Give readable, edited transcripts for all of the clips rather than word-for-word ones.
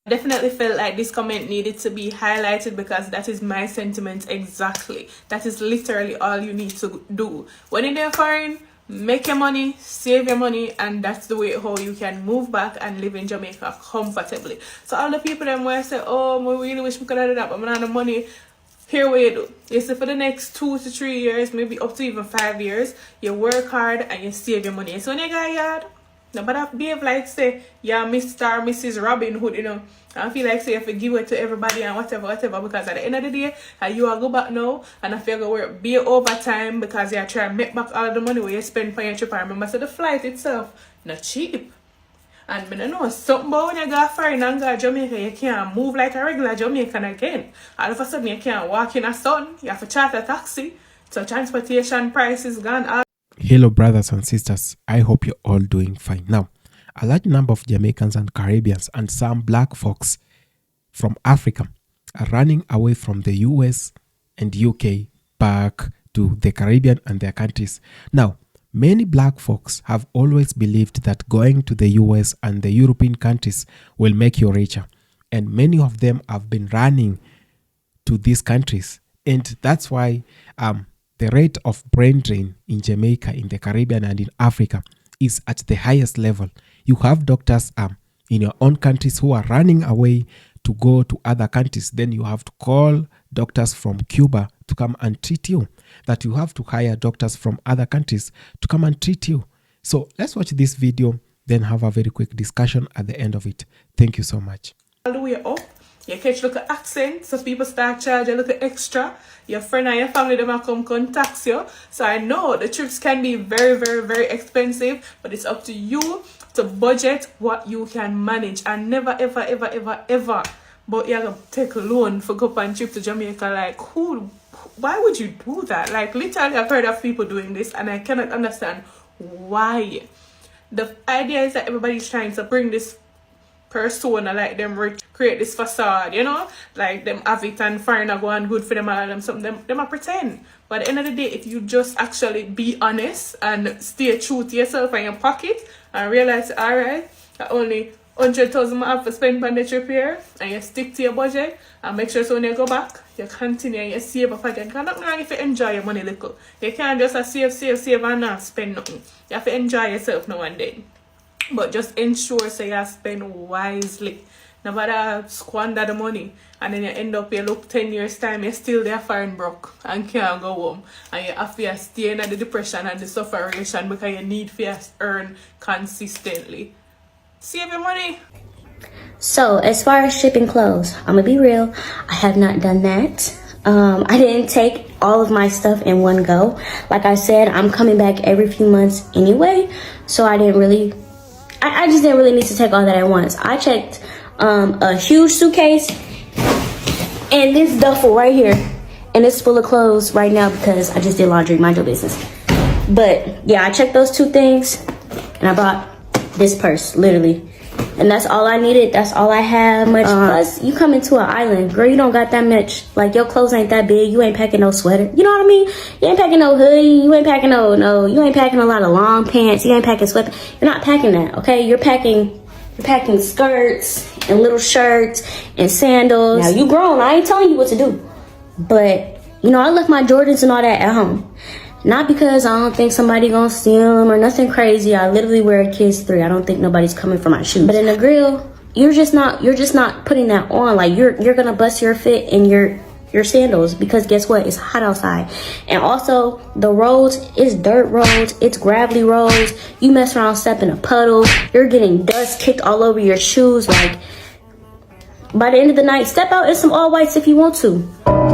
Definitely felt like this comment needed to be highlighted because that is my sentiment exactly. That is literally all you need to do. When you're there foreign, make your money, save your money, and that's the way how you can move back and live in Jamaica comfortably. So all the people them where say, oh, we really wish we could have done that, but I don't have the money. Here what you do. You see, for the next 2 to 3 years, maybe up to even 5 years, you work hard and you save your money. So when you got yard, nobody behave like say, yeah, Mr. or Mrs. Robin Hood, you know. I feel like say you have to give it to everybody and whatever, because at the end of the day, you will go back now and if you go work be overtime because you are trying to make back all the money where you spend for your trip. I remember, so the flight itself, not cheap. And I know something about when you go foreign and go to Jamaica, you can't move like a regular Jamaican again. All of a sudden you can't walk in a sun, you have to charter a taxi. So transportation prices gone all. Hello brothers and sisters, I hope you're all doing fine. Now, a large number of Jamaicans and Caribbeans and some black folks from Africa are running away from the US and UK back to the Caribbean and their countries. Now, many black folks have always believed that going to the US and the European countries will make you richer. And many of them have been running to these countries. And that's why the rate of brain drain in Jamaica, in the Caribbean and in Africa is at the highest level. You have doctors in your own countries who are running away to go to other countries. Then you have to call doctors from Cuba to come and treat you. That you have to hire doctors from other countries to come and treat you. So let's watch this video, then have a very quick discussion at the end of it. Thank you so much. All the way up, you catch look at accent, so people start charging a little extra. Your friend and your family, them come contact you. So I know the trips can be very, very, very expensive, but it's up to you to budget what you can manage. And never, ever, ever, ever, ever, but you're going to take a loan for go on trip to Jamaica. Like, why would you do that? Like, literally, I've heard of people doing this, and I cannot understand why. The idea is that everybody's trying to bring this persona, like them rich, create this facade, you know, like them have it and foreigner go and good for them and them something, them are pretend. But at the end of the day, if you just actually be honest and stay true to yourself and your pocket and realize, all right, that only 100,000 I have to spend on the trip here, and you stick to your budget and make sure so when you go back, you continue and you save up again. Because nothing wrong if you enjoy your money little. You can't just save and not spend nothing. You have to enjoy yourself now and then. But just ensure so you spend wisely. Never squander the money and then you end up, you look 10 years time, you're still there foreign broke and can't go home. And you have to stay in the depression and the sufferation because you need to earn consistently. Save your money. So as far as shipping clothes, I'm gonna be real, I have not done that. I didn't take all of my stuff in one go. Like I said, I'm coming back every few months anyway, so I just didn't really need to take all that at once. I checked a huge suitcase and this duffel right here, and it's full of clothes right now because I just did laundry, mind your business. But yeah, I checked those two things and I bought this purse, literally. And that's all I needed. That's all I have. Plus, you come into an island, girl, you don't got that much. Like, your clothes ain't that big. You ain't packing no sweater. You know what I mean? You ain't packing no hoodie. You ain't packing you ain't packing a lot of long pants. You ain't packing sweat. You're not packing that, okay? You're packing skirts and little shirts and sandals. Now, you grown. I ain't telling you what to do. But, you know, I left my Jordans and all that at home. Not because I don't think somebody gonna steal them or nothing crazy. I literally wear a Kids 3. I don't think nobody's coming for my shoes. But in the grill, you're just not putting that on. Like, you're gonna bust your fit in your sandals because guess what? It's hot outside. And also the roads, it's dirt roads, it's gravelly roads. You mess around, step in a puddle, you're getting dust kicked all over your shoes. Like, by the end of the night, step out in some all whites if you want to.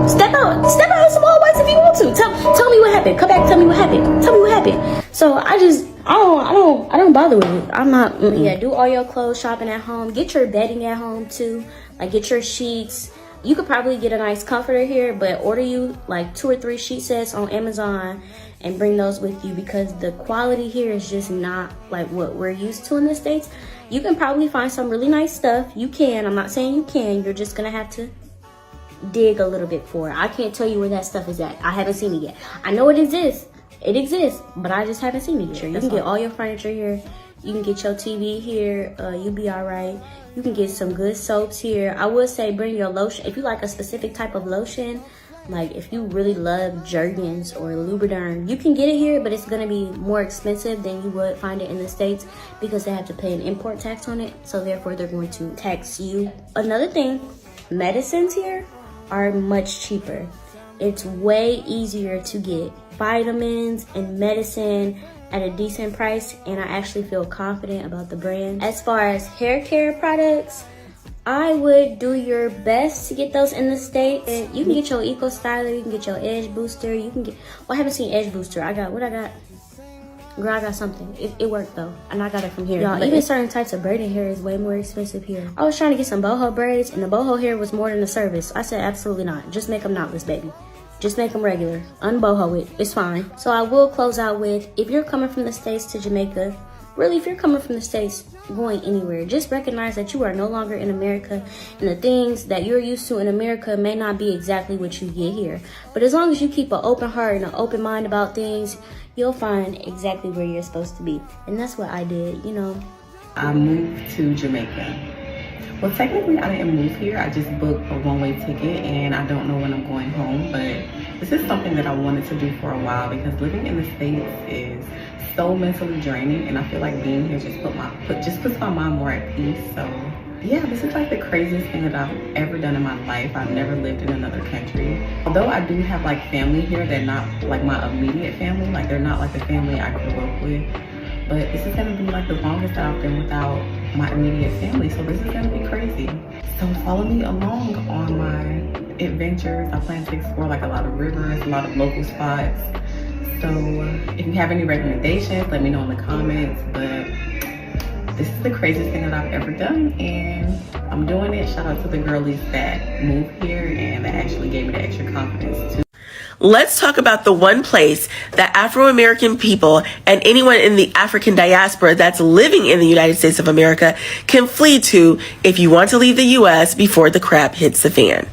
Step out in some all whites if you want to. Tell me what happened. Come back, tell me what happened. Tell me what happened. So I don't bother with it. I'm not. Yeah, do all your clothes shopping at home. Get your bedding at home too. Like, get your sheets. You could probably get a nice comforter here, but order you like 2 or 3 sheet sets on Amazon and bring those with you because the quality here is just not like what we're used to in the States. You can probably find some really nice stuff. You can. I'm not saying you can. You're just gonna have to dig a little bit for it. I can't tell you where that stuff is at. I haven't seen it yet. I know it exists. It exists, but I just haven't seen it yet. You can get all your furniture here. You can get your TV here. You'll be all right. You can get some good soaps here. I would say bring your lotion. If you like a specific type of lotion, like if you really love Jergens or Lubriderm, you can get it here, but it's going to be more expensive than you would find it in the States because they have to pay an import tax on it. So therefore, they're going to tax you. Another thing, medicines here are much cheaper. It's way easier to get vitamins and medicine at a decent price, and I actually feel confident about the brand. As far as hair care products, I would do your best to get those in the States. And you can get your Eco Styler, you can get your Edge Booster, you can get, well, I haven't seen Edge Booster. I got Girl, I got something. It worked though, and I got it from here. Y'all, even certain types of braided hair is way more expensive here. I was trying to get some boho braids, and the boho hair was more than a service. I said absolutely not. Just make them knotless, baby. Just make them regular. Unboho it. It's fine. So I will close out with, if you're coming from the States to Jamaica, really, if you're coming from the States going anywhere, just recognize that you are no longer in America, and the things that you're used to in America may not be exactly what you get here. But as long as you keep an open heart and an open mind about things, you'll find exactly where you're supposed to be. And that's what I did, you know. I moved to Jamaica. Well, technically, I didn't move here. I just booked a one-way ticket, and I don't know when I'm going home. But this is something that I wanted to do for a while because living in the States is so mentally draining, and I feel like being here just puts my mind more at peace. So yeah, this is like the craziest thing that I've ever done in my life. I've never lived in another country. Although I do have like family here, they're not like my immediate family. Like they're not like the family I grew up with. But this is gonna be like the longest that I've been without my immediate family. So this is gonna be crazy. So follow me along on my adventures. I plan to explore like a lot of rivers, a lot of local spots. So if you have any recommendations, let me know in the comments. But this is the craziest thing that I've ever done, and I'm doing it. Shout out to the girlies that moved here and that actually gave me the extra confidence too. Let's talk about the one place that Afro-American people and anyone in the African diaspora that's living in the United States of America can flee to if you want to leave the U.S. before the crap hits the fan.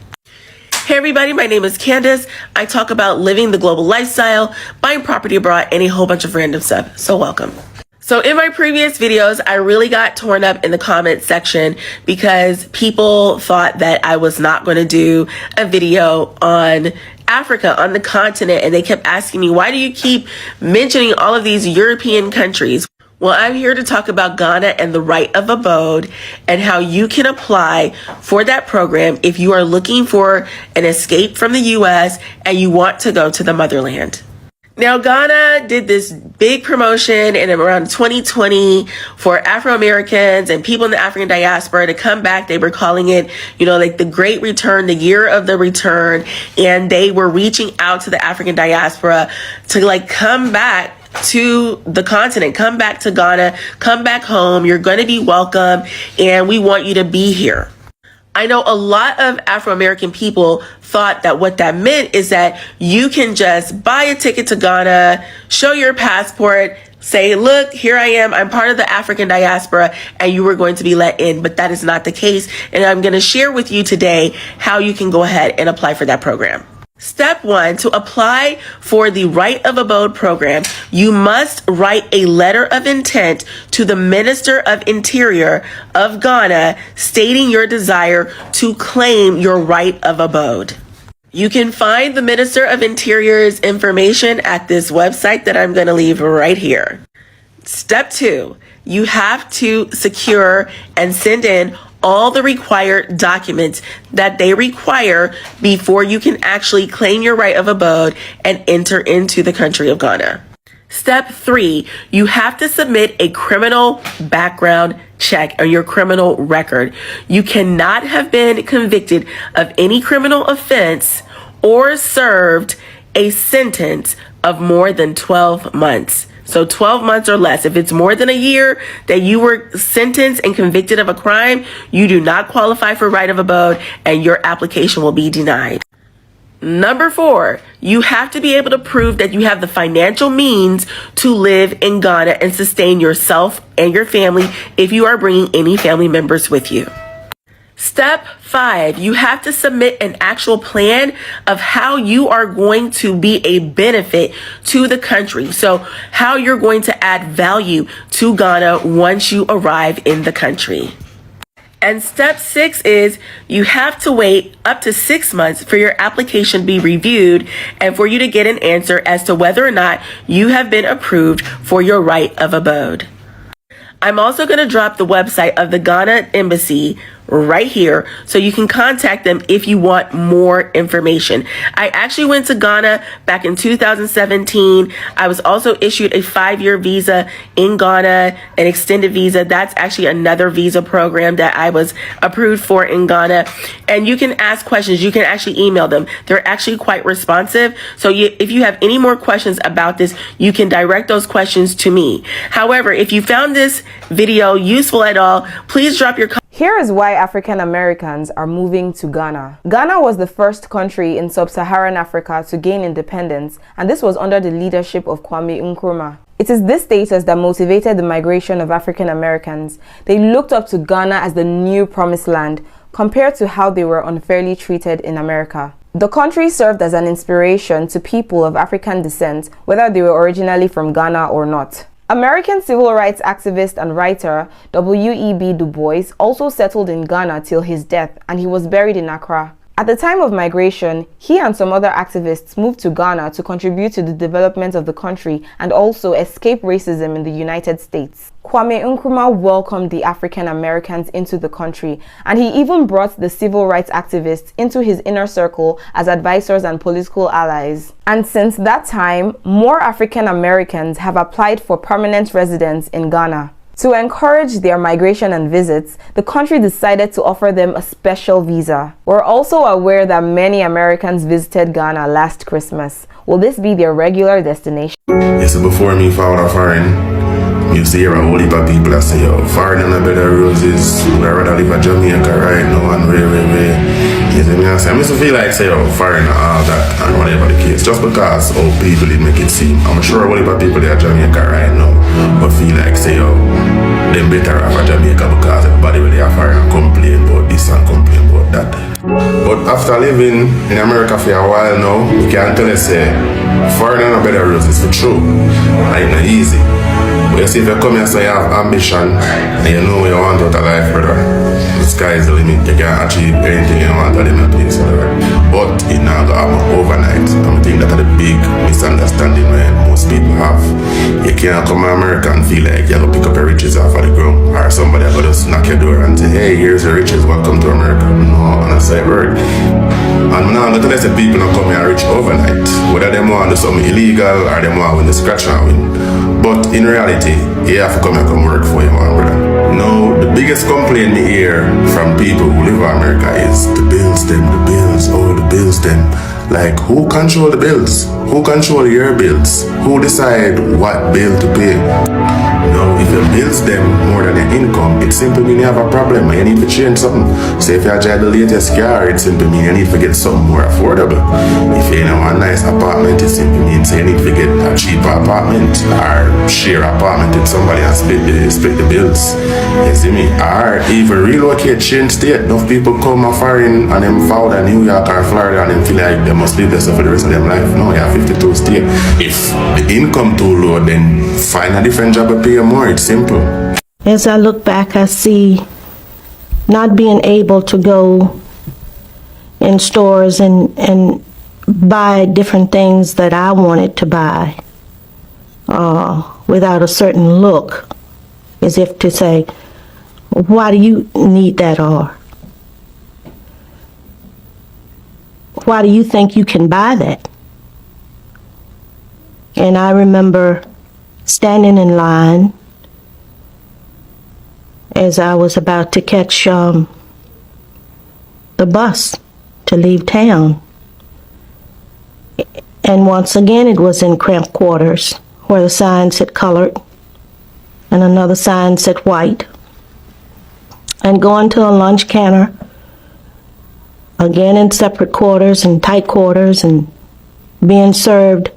Hey everybody, my name is Candace. I talk about living the global lifestyle, buying property abroad, and a whole bunch of random stuff. So welcome. So in my previous videos, I really got torn up in the comment section because people thought that I was not going to do a video on Africa, on the continent, and they kept asking me, why do you keep mentioning all of these European countries? Well, I'm here to talk about Ghana and the right of abode and how you can apply for that program if you are looking for an escape from the U.S. and you want to go to the motherland. Now, Ghana did this big promotion in around 2020 for Afro-Americans and people in the African diaspora to come back. They were calling it, like the Great Return, the year of the return. And they were reaching out to the African diaspora to come back to the continent, come back to Ghana, come back home. You're going to be welcome, and we want you to be here. I know a lot of Afro-American people thought that what that meant is that you can just buy a ticket to Ghana, show your passport, say, look, here I am, I'm part of the African diaspora, and you were going to be let in. But that is not the case. And I'm going to share with you today how you can go ahead and apply for that program. Step 1, to apply for the Right of Abode program, you must write a letter of intent to the Minister of Interior of Ghana stating your desire to claim your right of abode. You can find the Minister of Interior's information at this website that I'm going to leave right here. Step 2, you have to secure and send in all the required documents that they require before you can actually claim your right of abode and enter into the country of Ghana. Step 3, you have to submit a criminal background check on your criminal record. You cannot have been convicted of any criminal offense or served a sentence of more than 12 months. So 12 months or less. If it's more than a year that you were sentenced and convicted of a crime, you do not qualify for right of abode and your application will be denied. Number 4, you have to be able to prove that you have the financial means to live in Ghana and sustain yourself and your family if you are bringing any family members with you. Step 5, you have to submit an actual plan of how you are going to be a benefit to the country. So how you're going to add value to Ghana once you arrive in the country. And step 6 is you have to wait up to 6 months for your application to be reviewed and for you to get an answer as to whether or not you have been approved for your right of abode. I'm also going to drop the website of the Ghana Embassy right here so you can contact them if you want more information. I actually went to Ghana back in 2017. I was also issued a 5-year visa in Ghana, an extended visa. That's actually another visa program that I was approved for in Ghana. And you can ask questions. You can actually email them. They're actually quite responsive. So if you have any more questions about this, you can direct those questions to me. However, if you found this video useful at all, please drop your comments. Here is why African Americans are moving to Ghana. Ghana was the first country in sub-Saharan Africa to gain independence, and this was under the leadership of Kwame Nkrumah. It is this status that motivated the migration of African Americans. They looked up to Ghana as the new promised land, compared to how they were unfairly treated in America. The country served as an inspiration to people of African descent, whether they were originally from Ghana or not. American civil rights activist and writer W.E.B. Du Bois also settled in Ghana till his death, and he was buried in Accra. At the time of migration, he and some other activists moved to Ghana to contribute to the development of the country and also escape racism in the United States. Kwame Nkrumah welcomed the African Americans into the country, and he even brought the civil rights activists into his inner circle as advisors and political allies. And since that time, more African Americans have applied for permanent residence in Ghana. To encourage their migration and visits, the country decided to offer them a special visa. We're also aware that many Americans visited Ghana last Christmas. Will this be their regular destination? Yes, so before me found a foreign, you see a whole heap of people that say, oh, foreign and a better roses, we'd rather live in Jamaica right now and way. You see me, I used to feel like, say, oh, foreign and all that, and whatever the case, just because how people did make it seem. I'm sure a whole heap of people there in Jamaica right now, but feel like, say, oh, them better off in Jamaica because everybody when they are foreign complain about this and complain about that. But after living in America for a while now, you can tell you, say, foreign and a better roses for true, and it's not easy. But you see, if you come here so you have ambition and you know what you want out of life, brother, the sky is the limit. You can achieve anything you want out of the place. But it now go happen overnight. I think that's the big misunderstanding when most people have. You can't come to America and feel like you're going to pick up your riches off of the ground, or somebody will just knock your door and say, hey, here's your riches, welcome to America. No, and that's how it works. And now I'm going to let the people not come here rich overnight. Whether they want to do something illegal or they want to win the scratch and win. But in reality, you have to come and work for your man, brother. Now, the biggest complaint me hear from people who live in America is the bills, all the bills, them. Like, who control the bills? Who control your bills? Who decide what bill to pay? Now, if your bills them more than your income, it simply means you have a problem and you need to change something. So if you drive the latest car, it simply means you need to get something more affordable. If you have a nice apartment, it simply means you need to get a cheaper apartment or share apartment with somebody and split the bills. You see me? Or even relocate, change state. Enough people come a foreign and them found in New York or Florida and them feel like they must live there for the rest of their life. No, you have 52 states. If the income too low, then find a different job and pay more. It's simple. As I look back, I see not being able to go in stores and buy different things that I wanted to buy without a certain look, as if to say, why do you need that, or why do you think you can buy that? And I remember standing in line as I was about to catch the bus to leave town. And once again, it was in cramped quarters where the sign said colored and another sign said white. And going to a lunch counter, again in separate quarters and tight quarters, and being served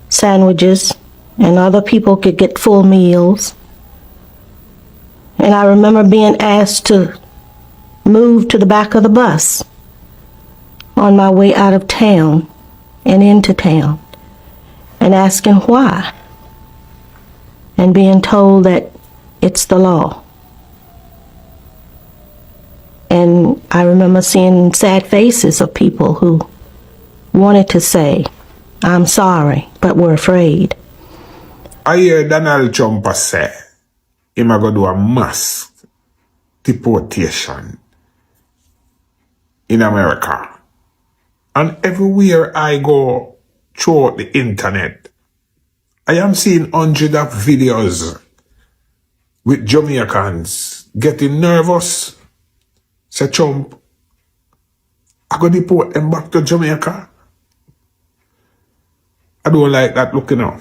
sandwiches, and other people could get full meals. And I remember being asked to moved to the back of the bus on my way out of town and into town and asking why and being told that it's the law. And I remember seeing sad faces of people who wanted to say, I'm sorry, but were afraid. I hear Donald Trump say, he's going to do a mass deportation in America. And everywhere I go through the internet, I am seeing hundreds of videos with Jamaicans getting nervous. Say, Trump, I go deport them back to Jamaica. I don't like that looking now.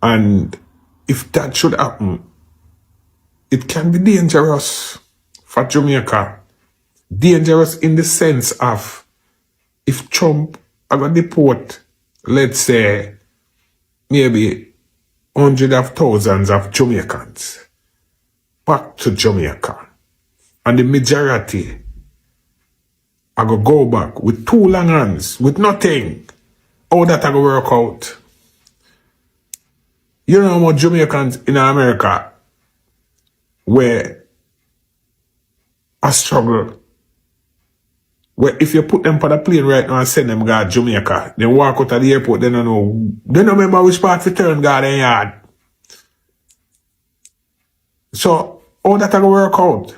And if that should happen, it can be dangerous for Jamaica. Dangerous in the sense of if Trump are going to deport, let's say, maybe hundreds of thousands of Jamaicans back to Jamaica, and the majority are going to go back with two long hands, with nothing, how that are going to work out? You know how much Jamaicans in America where a struggle, where if you put them on a plane right now and send them to Jamaica, they walk out of the airport, they don't know, they don't remember which part to turn garden yard. So, how that will work out?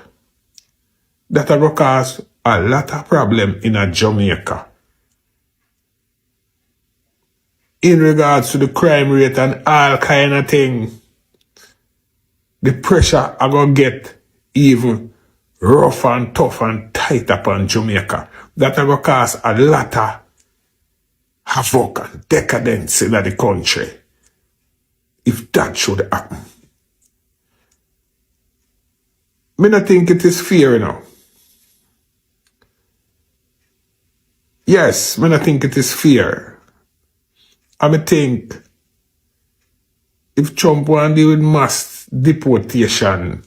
That will cause a lot of problem in a Jamaica. In regards to the crime rate and all kind of thing, the pressure are going to get even rough and tough and tight upon Jamaica. That will cause a lot of havoc and decadence in the country. If that should happen. I don't think it is fair, you know. Yes, I don't think it is fair. I think if Trump want to deal with mass deportation,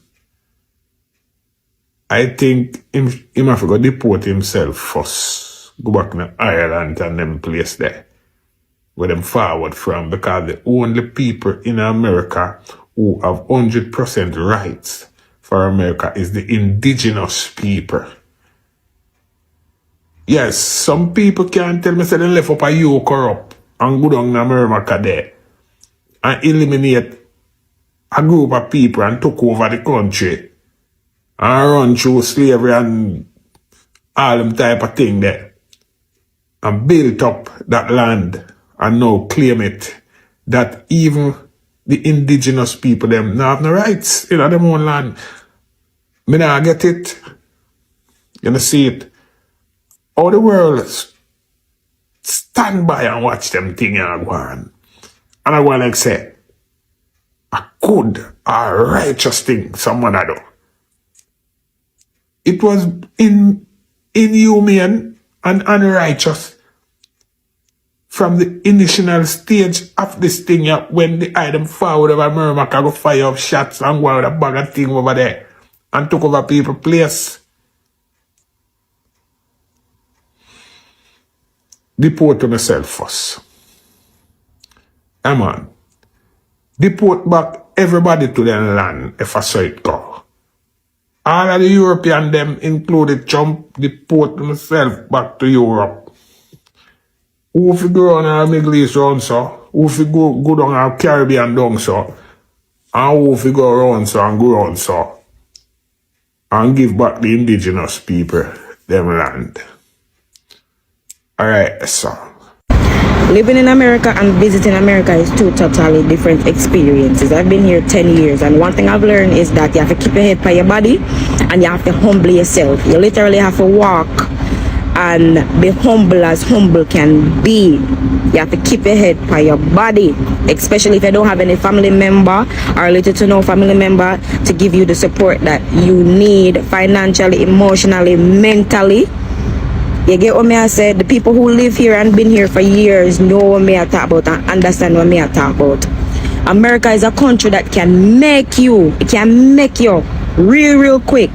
I think him have to go deport himself first. Go back to Ireland and them place there where them forward from, because the only people in America who have 100% rights for America is the indigenous people. Yes, some people can tell me say they left up a you corrupt and go down in America there and eliminate a group of people and took over the country and run through slavery and all them type of thing there and built up that land and now claim it that even the indigenous people them not have no rights in them own land. Me not get it. You know, see it. All the world stand by and watch them thing and go on. And I want to say, a good or righteous thing someone I do. It was inhumane and unrighteous from the initial stage of this thing when the item forward of America go fire up shots and go with a bag of thing over there and took over people's place. Deport myself first. Come on. Deport back everybody to their land if I saw it go. All of the European them, included Trump, deport myself back to Europe. Who if you go on our Middle East round so, who if you go down our Caribbean down so, and who if you go around so and go around so, and give back the indigenous people them land. Alright, so. Living in America and visiting America is two totally different experiences. I've been here 10 years, and one thing I've learned is that you have to keep your head by your body and you have to humble yourself. You literally have to walk and be humble as humble can be. You have to keep your head by your body, especially if you don't have any family member or little to no family member to give you the support that you need financially, emotionally, mentally. You get what me I said? The people who live here and been here for years know what me I talk about and understand what me I talk about. America is a country that can make you, it can make you real quick.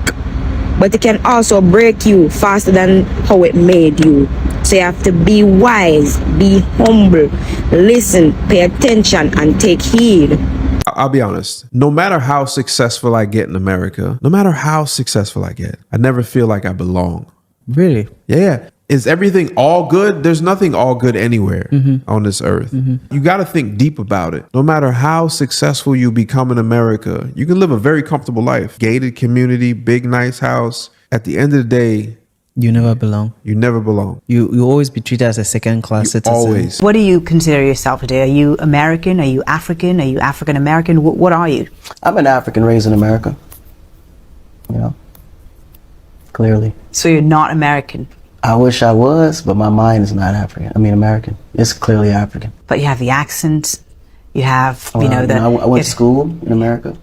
but it can also break you faster than how it made you. So you have to be wise, be humble, listen, pay attention, and take heed. I'll be honest. No matter how successful I get in America, I never feel like I belong. Really? Yeah. Is everything all good? There's nothing all good anywhere on this earth. You got to think deep about it. No matter how successful you become in America, you can live a very comfortable life. Gated community, big, nice house. At the end of the day, you never belong. You never belong. You always be treated as a second-class citizen. Always. What do you consider yourself today? Are you American? Are you African? Are you African American? What are you? I'm an African raised in America. You know, clearly. So you're not American? I wish I was, but my mind is not African. I mean, American. It's clearly African. But you have the accent. You have, I went to school in America.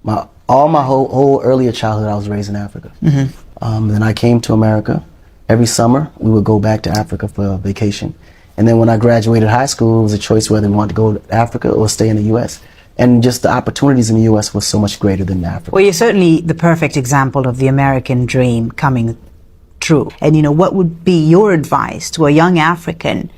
My whole earlier childhood, I was raised in Africa. Then I came to America. Every summer, we would go back to Africa for a vacation. And then when I graduated high school, it was a choice whether we wanted to go to Africa or stay in the U.S. And just the opportunities in the U.S. was so much greater than Africa. Well, you're certainly the perfect example of the American dream coming true. And, you know, what would be your advice to a young African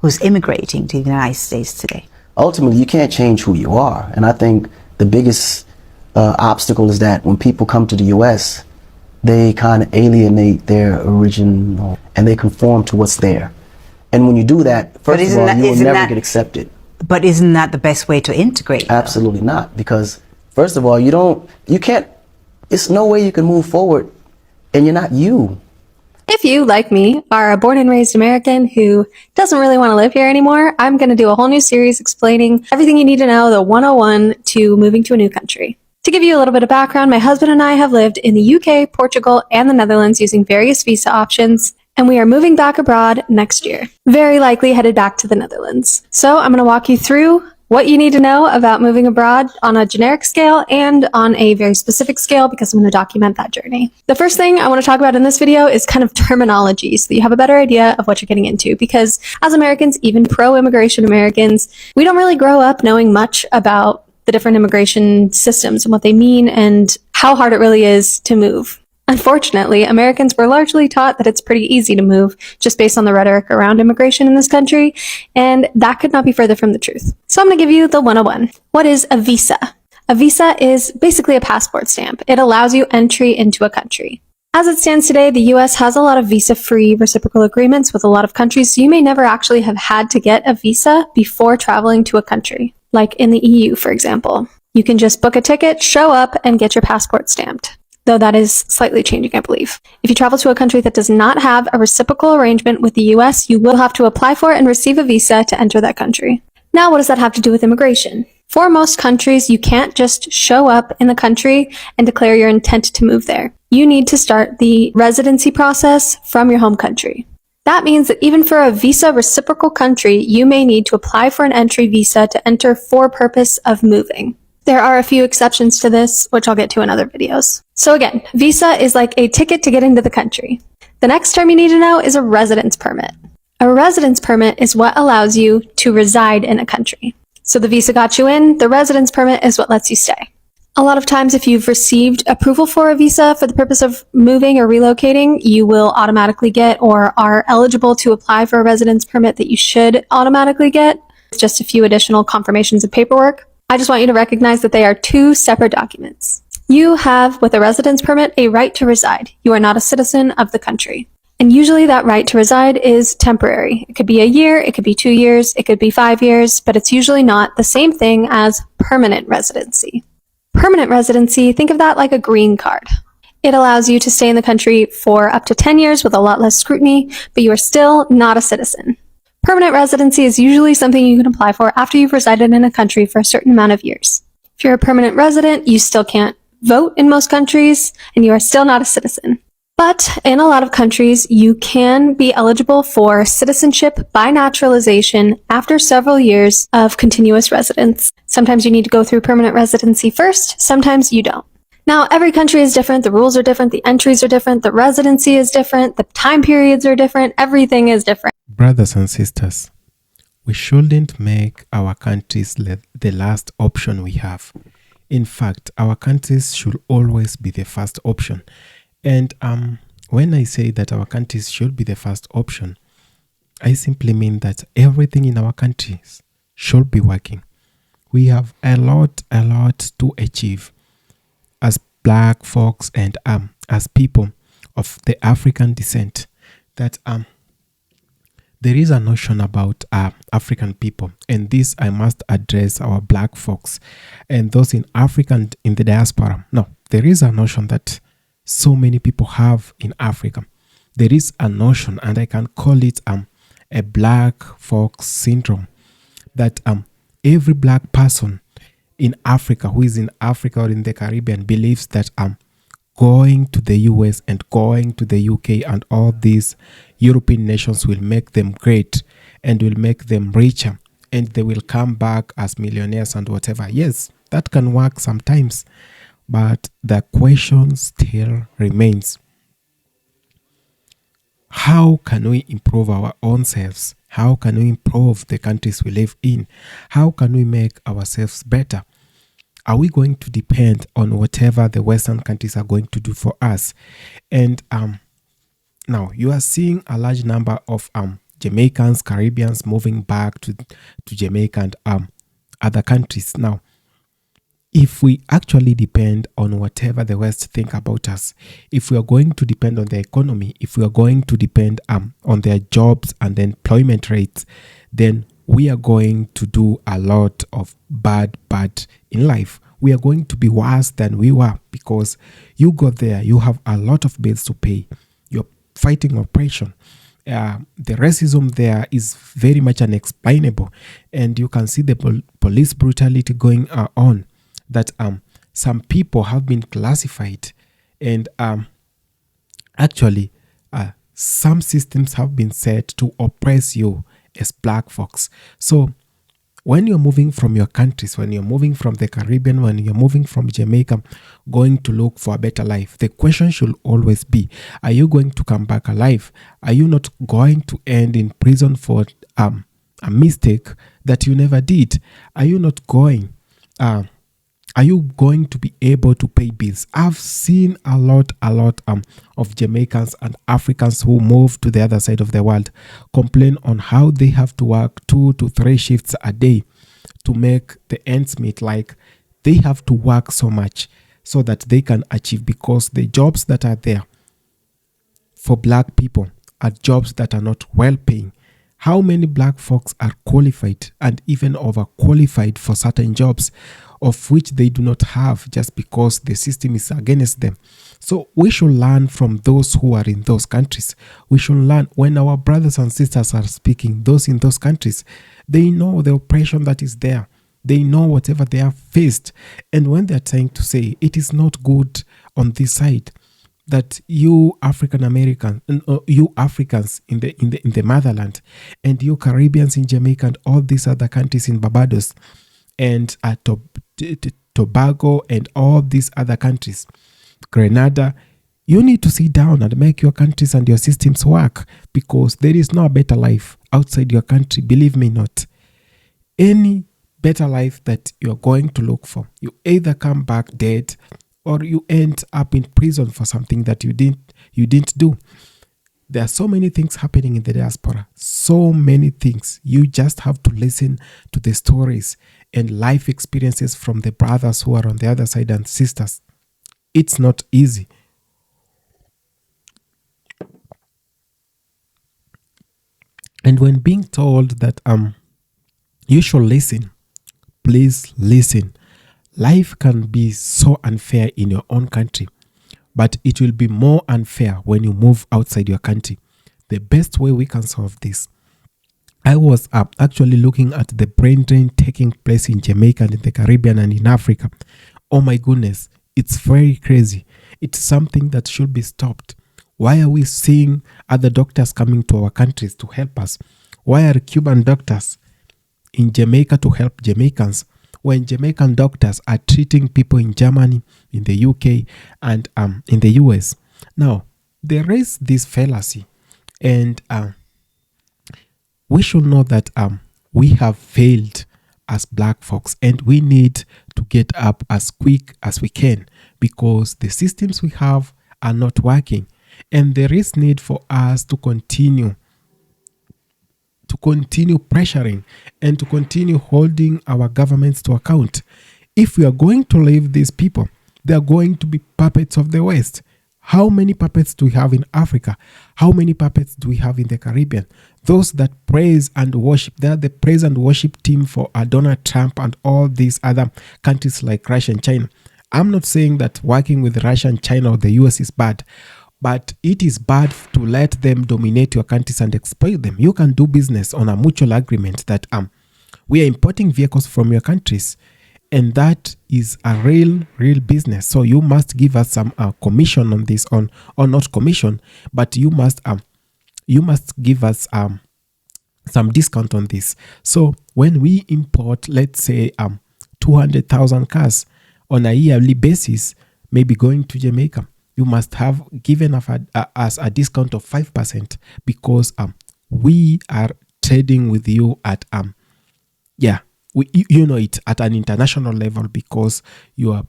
who's immigrating to the United States today? Ultimately, you can't change who you are. And I think the biggest obstacle is that when people come to the U.S., they kind of alienate their original and they conform to what's there. And when you do that, first of all, you will never get accepted. But isn't that the best way to integrate? Absolutely not. Because first of all, it's no way you can move forward and you're not you. If you, like me, are a born and raised American who doesn't really want to live here anymore, I'm going to do a whole new series explaining everything you need to know, the 101 to moving to a new country. To give you a little bit of background, my husband and I have lived in the UK, Portugal, and the Netherlands using various visa options, and we are moving back abroad next year. Very likely headed back to the Netherlands. So I'm going to walk you through what you need to know about moving abroad on a generic scale and on a very specific scale because I'm going to document that journey. The first thing I want to talk about in this video is kind of terminology so that you have a better idea of what you're getting into, because as Americans, even pro-immigration Americans, we don't really grow up knowing much about the different immigration systems and what they mean and how hard it really is to move. Unfortunately, Americans were largely taught that it's pretty easy to move just based on the rhetoric around immigration in this country, and that could not be further from the truth. So I'm going to give you the 101. What is a visa? A visa is basically a passport stamp. It allows you entry into a country. As it stands today, the US has a lot of visa-free reciprocal agreements with a lot of countries, so you may never actually have had to get a visa before traveling to a country. Like in the EU, for example. You can just book a ticket, show up, and get your passport stamped. Though that is slightly changing, I believe. If you travel to a country that does not have a reciprocal arrangement with the US, you will have to apply for and receive a visa to enter that country. Now, what does that have to do with immigration? For most countries, you can't just show up in the country and declare your intent to move there. You need to start the residency process from your home country. That means that even for a visa reciprocal country, you may need to apply for an entry visa to enter for purpose of moving. There are a few exceptions to this, which I'll get to in other videos. So again, visa is like a ticket to get into the country. The next term you need to know is a residence permit. A residence permit is what allows you to reside in a country. So the visa got you in, the residence permit is what lets you stay. A lot of times if you've received approval for a visa for the purpose of moving or relocating, you will automatically get or are eligible to apply for a residence permit that you should automatically get. It's just a few additional confirmations of paperwork. I just want you to recognize that they are two separate documents. You have, with a residence permit, a right to reside. You are not a citizen of the country. And usually that right to reside is temporary. It could be a year, it could be 2 years, it could be 5 years, but it's usually not the same thing as permanent residency. Permanent residency, think of that like a green card. It allows you to stay in the country for up to 10 years with a lot less scrutiny, but you are still not a citizen. Permanent residency is usually something you can apply for after you've resided in a country for a certain amount of years. If you're a permanent resident, you still can't vote in most countries, and you are still not a citizen. But in a lot of countries, you can be eligible for citizenship by naturalization after several years of continuous residence. Sometimes you need to go through permanent residency first, sometimes you don't. Now, every country is different, the rules are different, the entries are different, the residency is different, the time periods are different, everything is different. Brothers and sisters, we shouldn't make our countries the last option we have. In fact, our countries should always be the first option. And when I say that our countries should be the first option, I simply mean that everything in our countries should be working. We have a lot to achieve as black folks and as people of the African descent. That there is a notion about African people, and this I must address our black folks and those in Africa and in the diaspora. No, there is a notion that so many people have in Africa. There is a notion, and I can call it a black folks syndrome, that every black person in Africa who is in Africa or in the Caribbean believes that going to the US and going to the UK and all these European nations will make them great and will make them richer, and they will come back as millionaires and whatever. Yes, that can work sometimes, but the question still remains: how can we improve our own selves? How can we improve the countries we live in? How can we make ourselves better? Are we going to depend on whatever the Western countries are going to do for us? And now you are seeing a large number of Jamaicans, Caribbeans moving back to Jamaica and other countries. Now, if we actually depend on whatever the West think about us, if we are going to depend on the economy, if we are going to depend on their jobs and the employment rates, then we are going to do a lot of bad in life. We are going to be worse than we were, because you got there, you have a lot of bills to pay. You're fighting oppression. The racism there is very much unexplainable, and you can see the police brutality going on. That some people have been classified, and actually some systems have been set to oppress you as black folks. So when you're moving from your countries, when you're moving from the Caribbean, when you're moving from Jamaica, going to look for a better life, the question should always be, are you going to come back alive? Are you not going to end in prison for a mistake that you never did? Are you not going are you going to be able to pay bills? I've seen a lot of Jamaicans and Africans who move to the other side of the world complain on how they have to work 2 to 3 shifts a day to make the ends meet. Like, they have to work so much so that they can achieve, because the jobs that are there for black people are jobs that are not well paying. How many black folks are qualified and even overqualified for certain jobs of which they do not have, just because the system is against them? So we should learn from those who are in those countries. We should learn when our brothers and sisters are speaking, those in those countries, they know the oppression that is there. They know whatever they have faced. And when they're trying to say it is not good on this side, that you African Americans, you Africans in the motherland, and you Caribbeans in Jamaica and all these other countries in Barbados and Tobago and all these other countries, Grenada, you need to sit down and make your countries and your systems work, because there is no better life outside your country. Believe me not. Any better life that you're going to look for, you either come back dead or you end up in prison for something that you didn't do. There are so many things happening in the diaspora. So many things. You just have to listen to the stories and life experiences from the brothers who are on the other side and sisters. It's not easy. And when being told that you should listen, please listen. Life can be so unfair in your own country, but it will be more unfair when you move outside your country. The best way we can solve this, I was actually looking at the brain drain taking place in Jamaica and in the Caribbean and in Africa. Oh my goodness, it's very crazy. It's something that should be stopped. Why are we seeing other doctors coming to our countries to help us? Why are Cuban doctors in Jamaica to help Jamaicans, when Jamaican doctors are treating people in Germany, in the UK, and in the US? Now, there is this fallacy, and we should know that we have failed as black folks, and we need to get up as quick as we can, because the systems we have are not working, and there is need for us to continue pressuring and to continue holding our governments to account. If we are going to leave these people, they are going to be puppets of the West. How many puppets do we have in Africa? How many puppets do we have in the Caribbean? Those that praise and worship, they are the praise and worship team for Donald Trump and all these other countries like Russia and China. I'm not saying that working with Russia and China or the US is bad, but it is bad to let them dominate your countries and exploit them. You can do business on a mutual agreement that we are importing vehicles from your countries, and that is a real business. So you must give us some commission on this, or not commission, but you must give us some discount on this. So when we import, let's say 200,000 cars on a yearly basis, maybe going to Jamaica, you must have given us a discount of 5%, because we are trading with you at it at an international level, because you are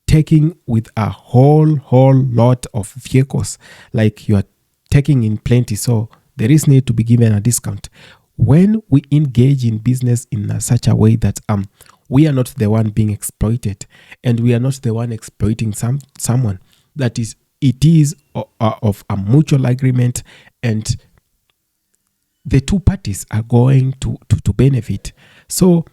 taking with a whole lot of vehicles, like you are taking in plenty. So there is need to be given a discount. When we engage in business in such a way that we are not the one being exploited, and we are not the one exploiting someone, that is, it is of a mutual agreement, and the two parties are going to benefit. So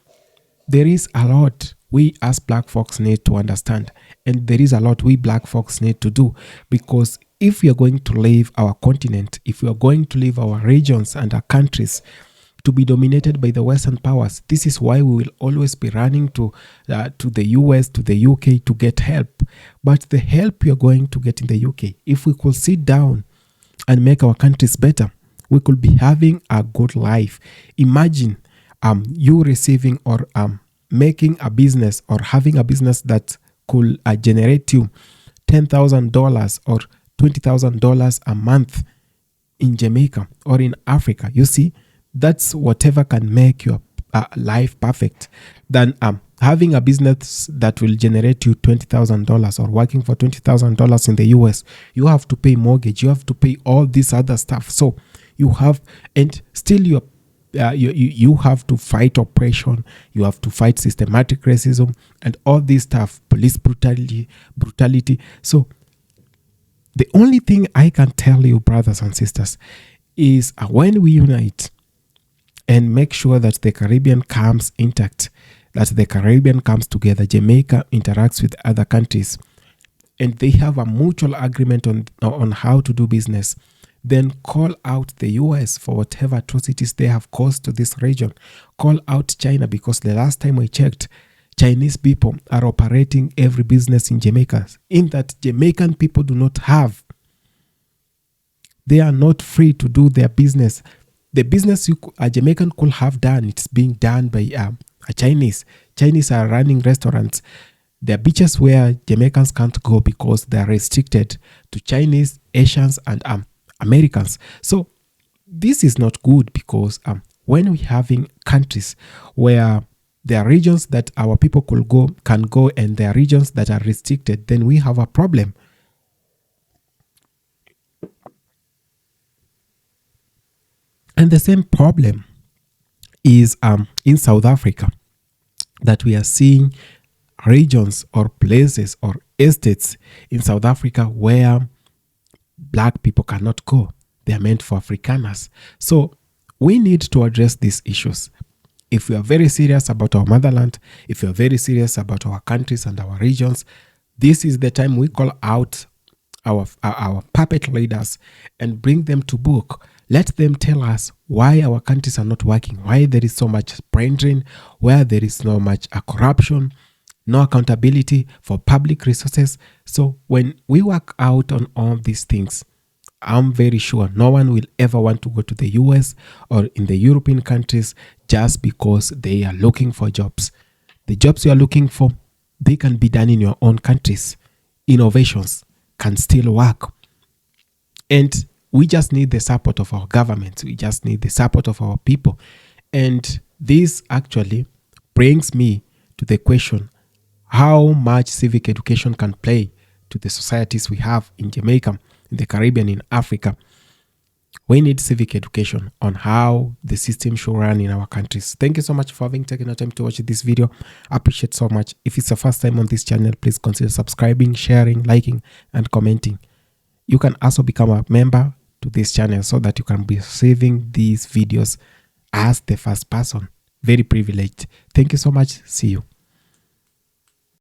there is a lot we as black folks need to understand, and there is a lot we black folks need to do, because if we are going to leave our continent, if we are going to leave our regions and our countries to be dominated by the Western powers, this is why we will always be running to the US, to the UK to get help. But the help we are going to get in the UK, if we could sit down and make our countries better, we could be having a good life. Imagine you receiving or making a business, or having a business that could generate you $10,000 or $20,000 a month in Jamaica or in Africa. You see, that's whatever can make your life perfect, than having a business that will generate you $20,000 or working for $20,000 in the US. You have to pay mortgage, you have to pay all this other stuff. So you have, and still you have to fight oppression, you have to fight systematic racism and all this stuff, police brutality. So the only thing I can tell you, brothers and sisters, is when we unite and make sure that the Caribbean comes intact, that the Caribbean comes together, Jamaica interacts with other countries, and they have a mutual agreement on how to do business, then call out the US for whatever atrocities they have caused to this region. Call out China, because the last time I checked, Chinese people are operating every business in Jamaica, in that Jamaican people do not have. They are not free to do their business. The business a Jamaican could have done, it's being done by a Chinese. Chinese are running restaurants. There are beaches where Jamaicans can't go because they are restricted to Chinese, Asians, and Americans. So this is not good, because when we're having countries where there are regions that our people can go, and there are regions that are restricted, then we have a problem. And the same problem is in South Africa, that we are seeing regions or places or estates in South Africa where black people cannot go. They are meant for Afrikaners. So we need to address these issues. If we are very serious about our motherland, if we are very serious about our countries and our regions, this is the time we call out our puppet leaders and bring them to book. Let them tell us why our countries are not working, why there is so much brain drain, where there is so much corruption, no accountability for public resources. So when we work out on all these things, I'm very sure no one will ever want to go to the US or in the European countries just because they are looking for jobs. The jobs you are looking for, they can be done in your own countries. Innovations can still work. And we just need the support of our government. We just need the support of our people. And this actually brings me to the question, how much civic education can play to the societies we have in Jamaica, in the Caribbean, in Africa. We need civic education on how the system should run in our countries. Thank you so much for having taken the time to watch this video. I appreciate so much. If it's the first time on this channel, please consider subscribing, sharing, liking, and commenting. You can also become a member to this channel so that you can be receiving these videos as the first person. Very privileged. Thank you so much. See you.